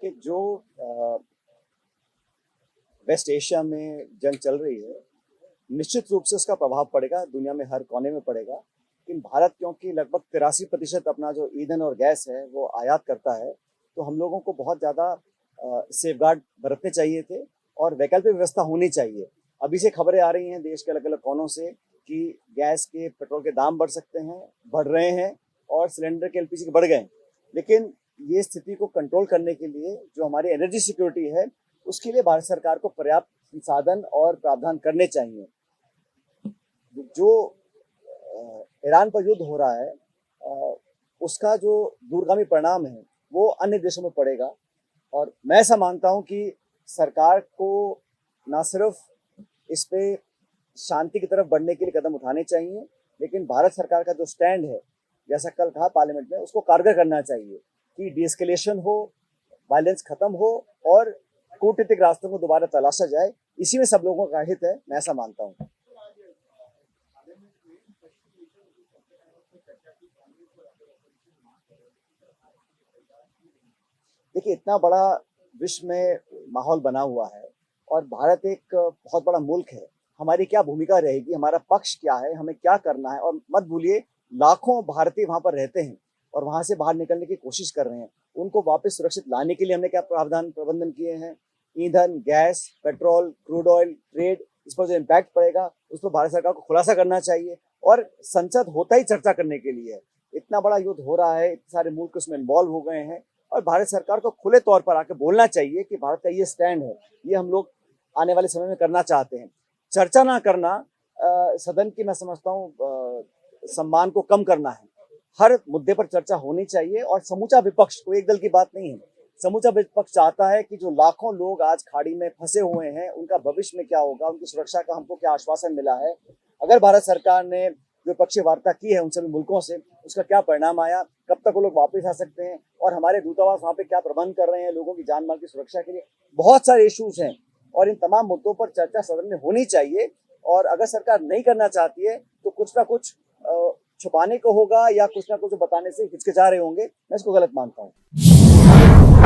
देखिए जो waste Asia में जंग चल रही है, निश्चित रूप से उसका प्रभाव पड़ेगा, दुनिया में हर कोने में पड़ेगा। लेकिन भारत क्योंकि लगभग 83% अपना जो ईंधन और गैस है वो आयात करता है, तो हम लोगों को बहुत ज़्यादा सेफगार्ड बरतने चाहिए थे और वैकल्पिक व्यवस्था होनी चाहिए। अभी से खबरें आ रही हैं देश के अलग अलग कोनों से कि गैस के, पेट्रोल के दाम बढ़ सकते हैं, बढ़ रहे हैं और सिलेंडर के, एलपीजी के बढ़ गए। लेकिन ये स्थिति को कंट्रोल करने के लिए जो हमारी एनर्जी सिक्योरिटी है, उसके लिए भारत सरकार को पर्याप्त संसाधन और प्रावधान करने चाहिए। जो ईरान पर युद्ध हो रहा है, उसका जो दूरगामी परिणाम है वो अन्य देशों में पड़ेगा और मैं ऐसा मानता हूं कि सरकार को ना सिर्फ इस पे शांति की तरफ बढ़ने के लिए कदम उठाने चाहिए, लेकिन भारत सरकार का जो स्टैंड है, जैसा कल कहा पार्लियामेंट में, उसको कारगर करना चाहिए कि डीएस्केलेशन हो, वायलेंस खत्म हो और कूटनीतिक रास्तों को दोबारा तलाशा जाए। इसी में सब लोगों का हित है, मैं ऐसा मानता हूँ। देखिए इतना बड़ा विश्व में माहौल बना हुआ है और भारत एक बहुत बड़ा मुल्क है। हमारी क्या भूमिका रहेगी, हमारा पक्ष क्या है, हमें क्या करना है। और मत भूलिए लाखों भारतीय वहां पर रहते हैं और वहां से बाहर निकलने की कोशिश कर रहे हैं। उनको वापस सुरक्षित लाने के लिए हमने क्या प्रावधान प्रबंधन किए हैं। ईंधन, gas, petrol, crude oil, trade, इस पर जो इम्पैक्ट पड़ेगा उस पर भारत सरकार को खुलासा करना चाहिए। और संसद होता ही चर्चा करने के लिए है। इतना बड़ा युद्ध हो रहा है, इतने सारे मुल्क उसमें इन्वॉल्व हो गए हैं और भारत सरकार को खुले तौर पर आके बोलना चाहिए कि भारत का ये स्टैंड है, ये हम लोग आने वाले समय में करना चाहते हैं। चर्चा ना करना सदन की, मैं समझता हूँ, सम्मान को कम करना है। हर मुद्दे पर चर्चा होनी चाहिए और समूचा विपक्ष, कोई एक दल की बात नहीं है, समूचा विपक्ष चाहता है कि जो लाखों लोग आज खाड़ी में फंसे हुए हैं, उनका भविष्य में क्या होगा, उनकी सुरक्षा का हमको क्या आश्वासन मिला है। अगर भारत सरकार ने द्विपक्षीय वार्ता की है उन सभी मुल्कों से, उसका क्या परिणाम आया, कब तक वो लोग वापस आ सकते हैं और हमारे दूतावास वहां पे क्या प्रबंध कर रहे हैं लोगों की जान माल की सुरक्षा के लिए। बहुत सारे इश्यूज हैं और इन तमाम मुद्दों पर चर्चा सदन में होनी चाहिए। और अगर सरकार नहीं करना चाहती है तो कुछ ना कुछ छुपाने को होगा या कुछ ना कुछ बताने से हिचकिचा रहे होंगे। मैं इसको गलत मानता हूँ।